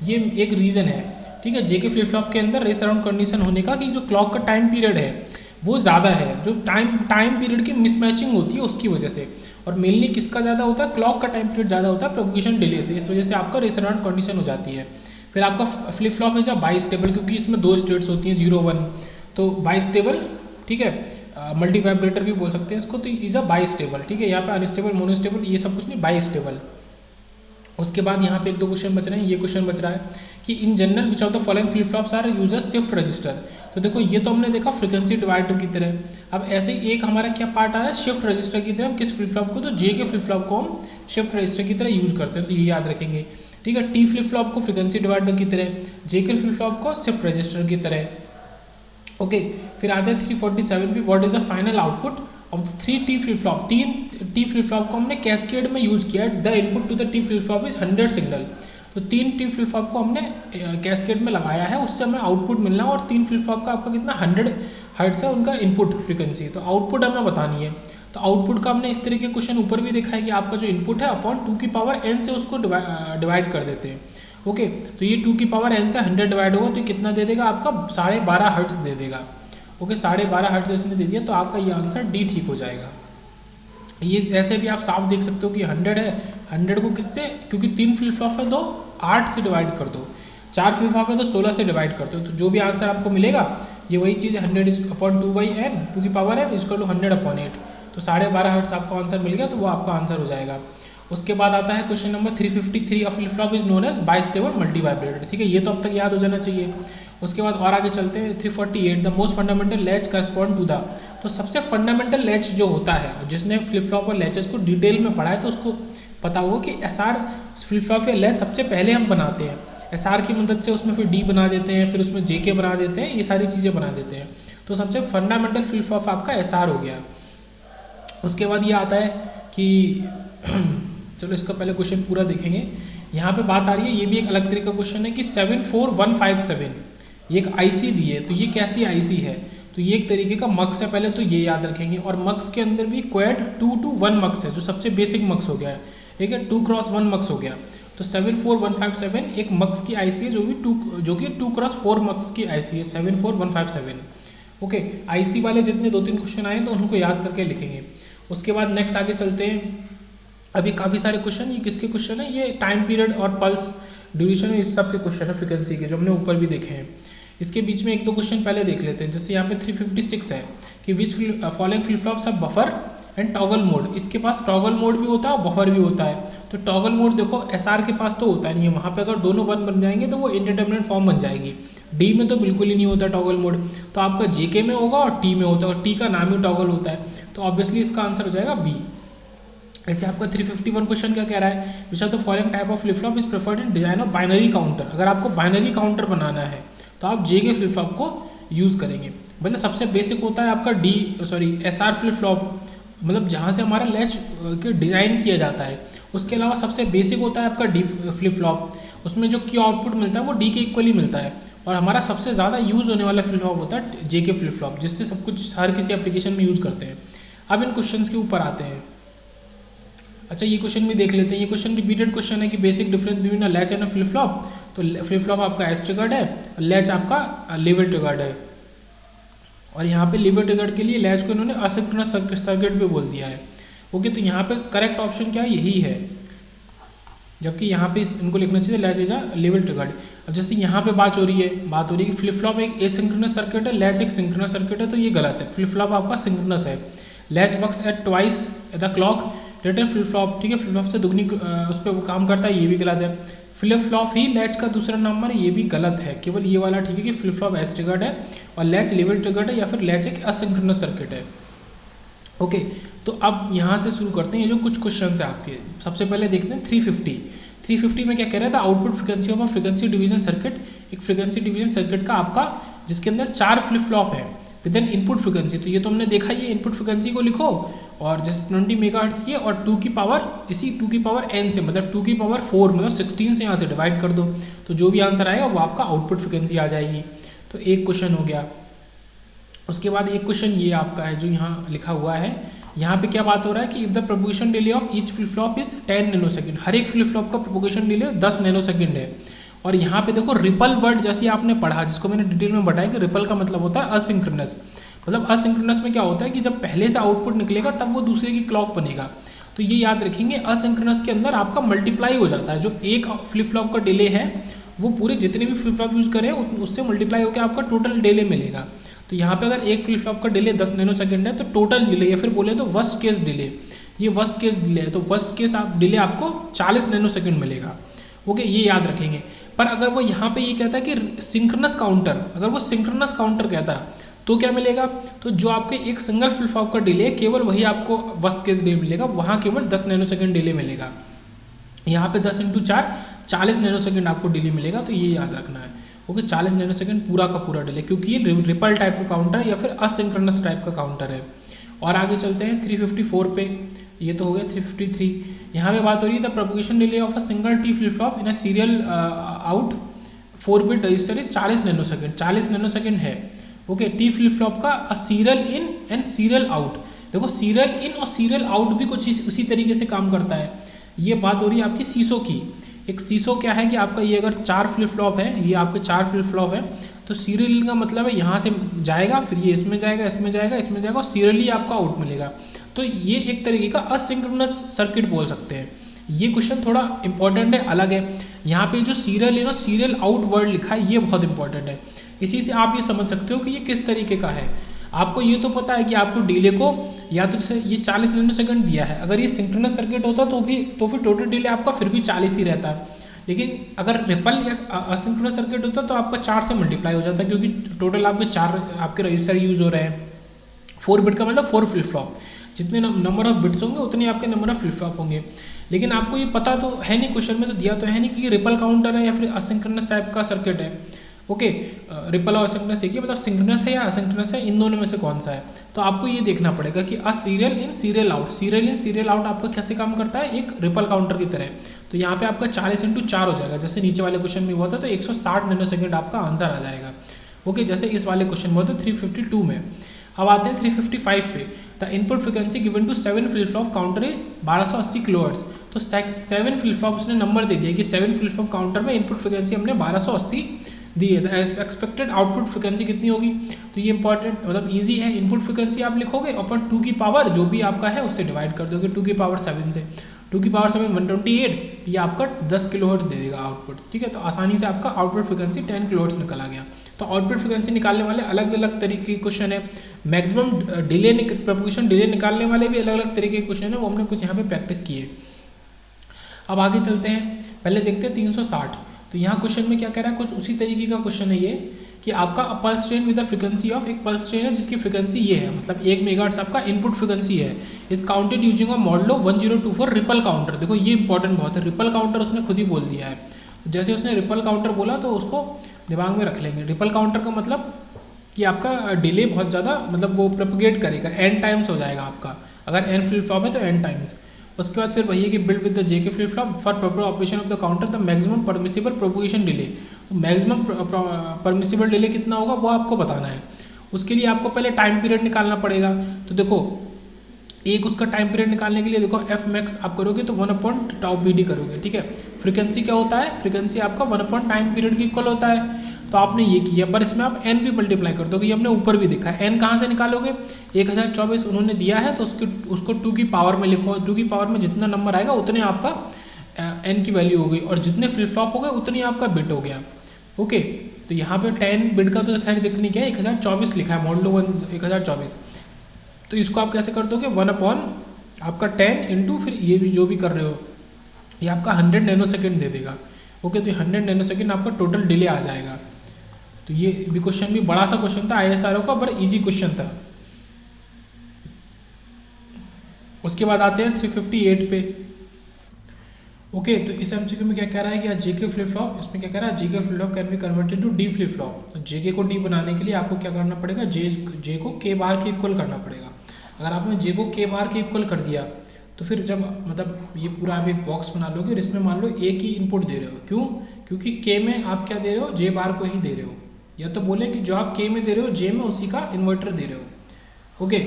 ये एक रीज़न है। ठीक है, जेके फ्लिप फ्लॉप के अंदर रेस अराउंड कंडीशन होने का कि जो क्लॉक का टाइम पीरियड है वो ज़्यादा है, जो टाइम पीरियड की मिसमैचिंग होती है उसकी वजह से, और मेनली किसका ज़्यादा होता है, क्लॉक का टाइम पीरियड ज़्यादा होता है प्रोपगेशन डिले से, इस वजह से आपका रेस अराउंड कंडीशन हो जाती है। फिर आपका फ्लिप फ्लॉप है जब बाइस्टेबल, क्योंकि इसमें 2 स्टेट्स होती हैं 0 1, तो बाइस्टेबल, ठीक है, मल्टी वाइब्रेटर भी बोल सकते हैं इसको, तो इज अ बाइस्टेबल। ठीक है, यहाँ पे अनस्टेबल मोनोस्टेबल ये सब कुछ नहीं, बाइस्टेबल। उसके बाद यहाँ पे 1-2 क्वेश्चन बच रहे हैं। ये क्वेश्चन बच रहा है कि in general which of the following flip flops are users shift register. तो देखो ये तो हमने देखा फ्रीक्वेंसी डिवाइडर की तरह, अब ऐसे ही एक हमारा क्या पार्ट आ रहा है शिफ्ट रजिस्टर की तरह। हम किस फ्लिप फ्लॉप को, तो जे के फ्लिप फ्लॉप को हम शिफ्ट रजिस्टर की तरह यूज़ करते हैं, तो ये याद रखेंगे। ठीक है, टी फ्लिप फ्लॉप को फ्रीक्वेंसी डिवाइडर की तरह, जे के फ्लिप फ्लॉप को शिफ्ट रजिस्टर की तरह। ओके, फिर आते हैं 347 पे, what is the final output of 3 T flip flop. 3 T flip flop को हमने कैस्केड में यूज़ किया, the input to the T flip flop is 100 signal. तो 3 टी फ्लिप फ्लॉप को हमने कैस्केड में लगाया है, उससे हमें आउटपुट मिलना है, और 3 फ्लिप फ्लॉप का आपका कितना 100 हर्ट्ज है उनका इनपुट फ्रीक्वेंसी, तो आउटपुट हमें बतानी है। तो आउटपुट का हमने इस तरीके क्वेश्चन ऊपर भी देखा है कि आपका जो इनपुट है अपॉन 2 की पावर n से उसको डिवाइड कर देते हैं। ओके, तो ये 2 की पावर n से 100 डिवाइड होगा तो कितना दे देगा आपका 12.5 हर्ट्ज दे देगा। ओके, 12.5 हर्ट्ज इसने दे दिया, तो आपका ये आंसर डी ठीक हो जाएगा। ये ऐसे भी आप साफ देख सकते हो कि 100 है, 100 को किससे, क्योंकि 3 फ्लिप फ्लॉप है तो 8 से डिवाइड कर दो, 4 फ्लिप फ्लॉप है तो 16 से डिवाइड कर दो, तो जो भी आंसर आपको मिलेगा ये वही चीज़ है, 100 इज अपॉन 2/n, 2 की power n equal to 100 upon 8, तो 12.5 हर्ट्ज आपका आंसर मिल गया, तो वो आपका आंसर हो जाएगा। उसके बाद आता है question number 353, a flip flop is known as bistable multivibrator. ठीक है, ये तो अब तक याद हो जाना चाहिए। उसके बाद और आगे चलते हैं 348, the most fundamental latch correspond to the. तो सबसे फंडामेंटल लैच जो होता है, जिसने फ्लिप फ्लॉप और लैचेस को डिटेल में पढ़ा है तो उसको पता होगा कि एसआर फ्लिप फ्लॉप या लैच सबसे पहले हम बनाते हैं, एसआर की मदद से उसमें फिर डी बना देते हैं, फिर उसमें जेके बना देते हैं, ये सारी चीज़ें बना देते हैं। तो सबसे फंडामेंटल फ्लिप फ्लॉप आपका एसआर हो गया। उसके बाद ये आता है कि चलो इसका पहले क्वेश्चन पूरा देखेंगे। यहाँ पे बात आ रही है, ये भी एक अलग तरीके का क्वेश्चन है कि 74157 ये एक आईसी दी है, तो ये कैसी आईसी है, तो ये एक तरीके का मक्स है, पहले तो ये याद रखेंगे। और मक्स के अंदर भी क्वेड 2-to-1 मक्स है, जो सबसे बेसिक मक्स हो गया है, ठीक है, 2x1 मक्स हो गया। तो 74157 एक मक्स की आईसी है जो कि 2x4 मक्स की आईसी है, 74157। ओके, आईसी वाले जितने 2-3 क्वेश्चन आए तो उनको याद करके लिखेंगे। उसके बाद नेक्स्ट आगे चलते हैं। अभी काफ़ी सारे क्वेश्चन, ये किसके क्वेश्चन है, ये टाइम पीरियड और पल्स ड्यूरेशन इस सब के क्वेश्चन है फ्रीक्वेंसी के, जो हमने ऊपर भी देखे हैं। इसके बीच में 1-2 क्वेश्चन पहले देख लेते हैं। जैसे यहाँ पे 356 है कि which following flip flops have buffer and toggle mode, इसके पास टॉगल मोड भी होता है और बफर भी होता है। तो टॉगल मोड देखो एसआर के पास तो होता नहीं है, वहाँ पे अगर दोनों 1 बन जाएंगे तो वो इंडिटरमिनेट फॉर्म बन जाएगी। डी में तो बिल्कुल ही नहीं होता टॉगल मोड, तो आपका जेके में होगा और टी में होता है, और टी का नाम ही टॉगल होता है, तो ऑब्वियसली इसका आंसर हो जाएगा बी। ऐसे आपका 351 क्वेश्चन क्या कह रहा है, which are the following type of flip flop is preferred in design of binary counter. अगर आपको बाइनरी काउंटर बनाना है तो आप जे के फ्लिप फ्लॉप को यूज़ करेंगे। मतलब सबसे बेसिक होता है आपका एसआर फ्लिप फ्लॉप, मतलब जहाँ से हमारा लैच के डिज़ाइन किया जाता है। उसके अलावा सबसे बेसिक होता है आपका डी फ्लिप फ्लॉप, उसमें जो की आउटपुट मिलता है वो डी के इक्वली मिलता है। और हमारा सबसे ज़्यादा यूज़ होने वाला फ्लिप फ्लॉप होता है जे के फ्लिप फ्लॉप, जिससे सब कुछ हर किसी एप्लीकेशन में यूज़ करते हैं। अब इन क्वेश्चन के ऊपर आते हैं। अच्छा ये क्वेश्चन भी देख लेते हैं। ये क्वेश्चन रिपीटेड क्वेश्चन है कि basic difference between a latch and a flip flop. तो फ्लिप फ्लॉप आपका एस ट्रिगर्ड है, लैच आपका लेवल ट्रिगर्ड है। और यहाँ पे लेवल ट्रिगर्ड के लिए लैच को इन्होंने असिंक्रोनस सर्किट पे बोल दिया है। ओके, तो यहाँ पे करेक्ट ऑप्शन क्या है, यही है, जबकि यहाँ पे इनको लिखना चाहिए latch is a level triggered. अब जैसे यहाँ पे बात हो रही है कि फ्लिप फ्लॉप एक एसिंक्रोनस सर्किट है, लैच एक सिंक्रोनस सर्किट है, तो ये गलत है। फ्लिप फ्लॉप आपका सिंक्रोनस है। Latch works at twice the clock return flip flop, ठीक है, फ्लिप फ्लॉप से दुगनी उस पर काम करता है, ये भी गलत है। फ्लिप फ्लॉप ही लैच का दूसरा नंबर है, ये भी गलत है। केवल ये वाला ठीक है कि फ्लिप फ्लॉप एस ट्रिगर्ड है और लैच लेवल ट्रिगर्ड है, या फिर लैच एक असिंक्रोनस सर्किट है। ओके, तो अब यहाँ से शुरू करते हैं। ये जो कुछ क्वेश्चन है आपके, सबसे पहले देखते हैं 350 में क्या कह रहा था, output frequency of a frequency division circuit. एक फ्रिक्वेंसी डिवीजन सर्किट का आपका जिसके अंदर 4 फ्लिप फ्लॉप है विद एन इनपुट फ्रिक्वेंसी। तो ये तो हमने देखा, ये इनपुट फ्रिक्वेंसी को लिखो और जैसे 20 मेगाहर्ट्ज़ की है और 2 की पावर इसी 2 की पावर n से, मतलब 2 की पावर 4 मतलब 16 से यहाँ से डिवाइड कर दो, तो जो भी आंसर आएगा वो आपका आउटपुट फ्रिक्वेंसी आ जाएगी। तो एक क्वेश्चन हो गया। उसके बाद एक क्वेश्चन ये आपका है जो यहाँ लिखा हुआ है। यहाँ पे क्या बात हो रहा है कि if the propagation delay of each flip flop is 10 nanosecond, हर एक फ्लिप फ्लॉप का प्रोपोगेशन डिले 10 नैनोसेकंड है। और यहाँ पे देखो रिपल वर्ड जैसे आपने पढ़ा, जिसको मैंने डिटेल में बताया कि रिपल का मतलब होता है असिंक्रोनस। मतलब असिंक्रोनस में क्या होता है कि जब पहले से आउटपुट निकलेगा तब वो दूसरे की क्लॉक बनेगा। तो ये याद रखेंगे, असिंक्रोनस के अंदर आपका मल्टीप्लाई हो जाता है। जो एक फ्लिप फ्लॉप का डिले है वो पूरे जितने भी फ्लिप फ्लॉप यूज़ करें उससे मल्टीप्लाई होकर आपका टोटल डिले मिलेगा। तो यहाँ पे अगर एक फ्लिप फ्लॉप का डिले 10 नैनोसेकंड है तो टोटल डिले, या फिर बोले तो वर्स्ट केस डिले, ये वर्स्ट केस डिले है, तो वर्स्ट केस डिले आपको 40 नैनोसेकंड मिलेगा। ओके, ये याद रखेंगे। पर अगर वो यहाँ पे ये कहता है कि सिंक्रोनस काउंटर, अगर वो सिंक्रोनस काउंटर कहता है तो क्या मिलेगा, तो जो आपके एक सिंगल फ्लिप फ्लॉप का डिले केवल वही आपको वर्स्ट केस डिले मिलेगा, वहाँ केवल 10 नैनोसेकंड डिले मिलेगा। यहाँ पे 10 × 4 40 नैनोसेकंड आपको डिले मिलेगा, तो ये याद रखना है। ओके, 40 नैनोसेकंड पूरा का पूरा डिले, क्योंकि ये रिपल टाइप का काउंटर है या फिर असिंक्रोनस टाइप का काउंटर है। और आगे चलते हैं 354 पे, ये तो हो गया 353। यहाँ पे बात हो रही है the propagation delay of a single T flip flop in a serial out 4 bit register is 40 nanosecond, 40 nanosecond है। ओके, टी फ्लिप फ्लॉप का a serial in and serial out, देखो सीरियल इन और सीरियल आउट भी कुछ उसी तरीके से काम करता है। ये बात हो रही है आपकी सीसो की। एक सीसो क्या है कि आपका ये अगर 4 फ्लिप फ्लॉप है, ये आपके 4 फ्लिप फ्लॉप है, तो सीरियल का मतलब है यहाँ से जाएगा, फिर ये इसमें जाएगा, इसमें जाएगा, इसमें जाएगा, और सीरियली आपका आउट मिलेगा। तो ये एक तरीके का असिंक्रोनस सर्किट बोल सकते हैं। ये क्वेश्चन थोड़ा इंपॉर्टेंट है, अलग है। यहाँ पे जो सीरियल इन और सीरियल आउट वर्ड लिखा है ये बहुत इंपॉर्टेंट है। इसी से आप ये समझ सकते हो कि ये किस तरीके का है। आपको ये तो पता है कि आपको डिले को या तो जैसे ये 40 नैनोसेकंड दिया है, अगर ये सिंक्रोनस सर्किट होता तो फिर टोटल डिले आपका फिर भी 40 ही रहता है। लेकिन अगर रिपल या असिंक्रोनस सर्किट होता तो आपका 4 से मल्टीप्लाई हो जाता है, क्योंकि टोटल आपके 4 आपके रजिस्टर यूज हो रहे हैं। 4 बिट का मतलब 4 फ्लिप फ्लॉप, जितने नंबर ऑफ बिट्स होंगे उतने आपके नंबर ऑफ फ्लिप फ्लॉप होंगे। लेकिन आपको ये पता तो है नहीं, क्वेश्चन में तो दिया तो है नहीं कि रिपल काउंटर है या फिर असिंक्रोनस टाइप का सर्किट है। ओके, रिपल और असिंक्रोनस एक ही, मतलब सिंक्रोनस है या असिंक्रोनस है, इन दोनों में से कौन सा है। तो आपको ये देखना पड़ेगा कि serial in serial out, serial in serial out आपका कैसे काम करता है, एक रिपल काउंटर की तरह। तो यहाँ पे आपका 40 × 4 हो जाएगा, जैसे नीचे वाले क्वेश्चन में हुआ था, तो 160 नैनोसेकंड आपका आंसर आ जाएगा। ओके, जैसे इस वाले क्वेश्चन में हुआ था 352 में। अब आते हैं 355 पे। The input frequency given to 7 flip flop counter is 1280 kilohertz. तो 7 फ्लिप फ्लॉप उसने नंबर दे दिया कि 7 फ्लिप फ्लॉप काउंटर में इनपुट फ्रिक्वेंसी हमने 1280 दी है। एक्सपेक्टेड आउटपुट फ्रिक्वेंसी कितनी होगी, तो ये इंपॉर्टेंट मतलब इजी है। इनपुट फ्रिक्वेंसी आप लिखोगे अपन 2 की पावर जो भी आपका है उससे डिवाइड कर दोगे, 2 की पावर 7 से। 2 की पावर 7 128, ये आपका 10 किलोहर्ट्ज़ दे देगा आउटपुट। ठीक है, तो आसानी से आपका आउटपुट फ्रिक्वेंसी 10 किलोहर्ट्ज़ निकल आ गया। तो आउटपुट फ्रिक्वेंसी निकालने वाले अलग अलग तरीके के क्वेश्चन है, मैक्सिमम डिले प्रोपगेशन डिले निकालने वाले भी अलग अलग तरीके के क्वेश्चन है, वो हमने कुछ यहाँ पे प्रैक्टिस किए। अब आगे चलते हैं, पहले देखते हैं 360। तो यहाँ क्वेश्चन में क्या कह रहा है, कुछ उसी तरीके का क्वेश्चन है ये कि आपका pulse train with the frequency of, एक पल्स ट्रेन है जिसकी फ्रीक्वेंसी ये है, मतलब 1 मेगाहर्ट्ज़ आपका इनपुट फ्रीक्वेंसी है, इस counted using a modulo 1024 ripple counter. देखो ये इंपॉर्टेंट बहुत है, रिपल काउंटर उसने खुद ही बोल दिया है। तो जैसे उसने रिपल काउंटर बोला तो उसको दिमाग में रख लेंगे। रिपल काउंटर का मतलब कि आपका डिले बहुत ज़्यादा, मतलब वो प्रोपगेट करेगा, n टाइम्स हो जाएगा आपका, अगर n फ्लिप फ्लॉप है तो n टाइम्स। उसके बाद फिर वही है कि build with the JK flip flop for proper operation of the counter the maximum permissible propagation delay. तो मैक्सिमम परमिसिबल डिले कितना होगा वो आपको बताना है। उसके लिए आपको पहले टाइम पीरियड निकालना पड़ेगा। तो देखो एक उसका टाइम पीरियड निकालने के लिए देखो एफ मैक्स आप करोगे तो 1/τ करोगे। ठीक है, फ्रीक्वेंसी क्या होता है, फ्रीक्वेंसी आपका 1 टाइम पीरियड की इक्वल होता है। तो आपने ये किया, पर इसमें आप n भी मल्टीप्लाई कर दोगे, ये हमने ऊपर भी देखा है। n कहाँ से निकालोगे, 1024 उन्होंने दिया है तो उसको 2 की पावर में लिखो, 2 की पावर में जितना नंबर आएगा उतने आपका n की वैल्यू हो गई, और जितने फ्लिप फ्लॉप हो गए उतनी आपका बिट हो गया। ओके, तो यहाँ पे 10 बिट का तो खैर जिक्र नहीं किया, 1024 लिखा है, मॉडलो 1024। तो इसको आप कैसे कर दोगे, 1 आपका 10 इंटू फिर ये भी जो भी कर रहे हो, ये आपका 100 नैनो सेकेंड दे देगा। ओके, तो 100 नैनो सेकेंड आपका टोटल डिले आ जाएगा। तो ये भी क्वेश्चन भी बड़ा सा क्वेश्चन था ISRO का, बड़ा इजी क्वेश्चन था। उसके बाद आते हैं 358 पे। ओके, तो इस एमसीक्यू में क्या कह रहा है कि जेके फ्लिप फ्लॉप, इसमें क्या कह रहा है, JK flip flop can be converted to D flip flop. तो जेके को डी बनाने के लिए आपको क्या करना पड़ेगा, जे को के बार के इक्वल करना पड़ेगा। अगर आपने जे को के बार के इक्वल कर दिया तो फिर जब मतलब ये पूरा आप एक बॉक्स बना लोगे और इसमें मान लो एक ही इनपुट दे रहे हो, क्यों, क्योंकि के में आप क्या दे रहे हो, जे बार को ही दे रहे हो, या तो बोले कि जो आप के में दे रहे हो जे में उसी का इन्वर्टर दे रहे हो। ओके,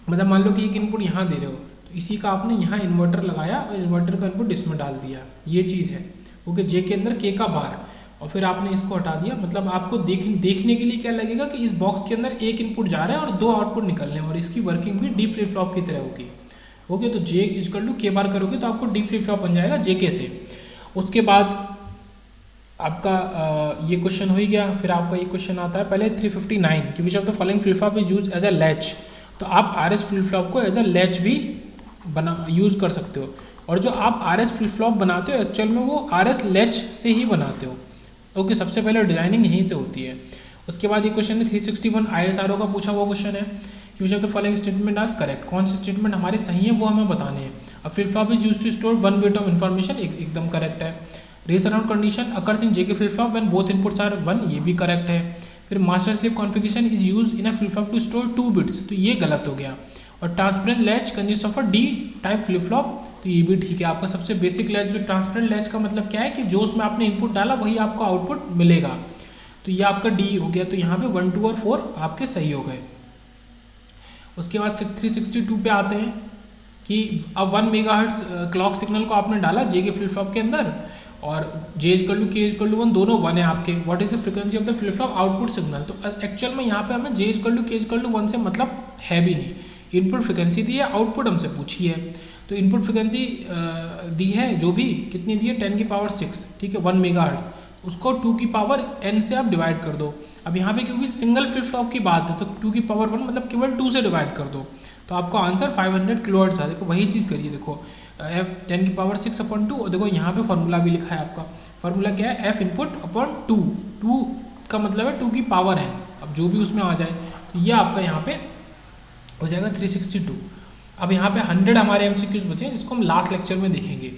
मतलब मान लो कि एक इनपुट यहाँ दे रहे हो तो इसी का आपने यहाँ इन्वर्टर लगाया और इन्वर्टर का इनपुट इसमें डाल दिया, ये चीज़ है। ओके, जे के अंदर के का बार, और फिर आपने इसको हटा दिया। मतलब आपको देखने के लिए क्या लगेगा कि इस बॉक्स के अंदर एक इनपुट जा रहा है और 2 आउटपुट निकल रहे हैं, और इसकी वर्किंग भी डी फ्लिप फ्लॉप की तरह होगी। ओके, तो जे इक्वल टू के बार करोगे तो आपको डी फ्लिप फ्लॉप बन जाएगा जे के से। उसके बाद आपका ये क्वेश्चन हो ही गया। फिर आपका ये क्वेश्चन आता है पहले 359 कि which of the following flip flop is use as a latch. तो आप आरएस फ्लिप फ्लॉप को एज अ लैच भी यूज़ कर सकते हो, और जो आप आरएस फ्लिप फ्लॉप बनाते हो एक्चुअल में वो आरएस लैच से ही बनाते हो। ओके, सबसे पहले डिजाइनिंग यहीं से होती है। उसके बाद ये क्वेश्चन है 361 ISRO का पूछा हुआ क्वेश्चन है कि which of the following statement आज करेक्ट, कौन से स्टेटमेंट हमारे सही है वो हमें बताने हैं। अब flip flop is use to store 1 bit of information, एकदम करेक्ट है। Race around condition occurs in JK flip flop when both inputs are 1, ये भी करेक्ट है। फिर master slave configuration is use in a flip flop to store 2 bits, तो ये गलत हो गया। और transparent latch consist of a D type flip flop, तो ये भी ठीक है। आपका सबसे बेसिक लैच जो ट्रांसपेरेंट लैच का मतलब क्या है कि जो उसमें आपने इनपुट डाला वही आपको आउटपुट मिलेगा, तो ये आपका डी हो गया। तो यहाँ पे 1, 2 और 4 आपके सही हो गए। उसके बाद 362 पे आते हैं कि अब 1 मेगाहर्ट्ज़ क्लॉक सिग्नल को आपने डाला जे के फ्लिप फ्लॉप के अंदर, और जे इक्वल टू के इक्वल टू 1 दोनों 1 है आपके। What is the frequency of the flip flop output signal. तो एक्चुअल में यहाँ पे हमें जे इक्वल टू के इक्वल टू 1 से मतलब है भी नहीं, इनपुट फ्रिक्वेंसी दी है, आउटपुट हमसे पूछी है। तो इनपुट फ्रिक्वेंसी दी है जो भी कितनी दी है 10 की पावर 6, ठीक है, 1 मेगाहर्ट्ज़, उसको 2 की पावर n से आप डिवाइड कर दो। अब यहाँ पे क्योंकि सिंगल फ्लिप फ्लॉप की बात है तो 2 की पावर 1 मतलब केवल 2 से डिवाइड कर दो, तो आपको आंसर 500 किलोहर्ट्ज़ है। देखो वही चीज़ करिए, देखो f 10 की पावर 6/2, और देखो यहाँ पे फॉर्मूला भी लिखा है आपका। फॉर्मूला क्या है, f इनपुट अपॉन 2 का मतलब है 2 की पावर n, अब जो भी उसमें आ जाए, तो ये आपका यहाँ पे हो जाएगा 362। अब यहाँ पे 100 हमारे MCQs बचे हैं जिसको हम लास्ट लेक्चर में देखेंगे।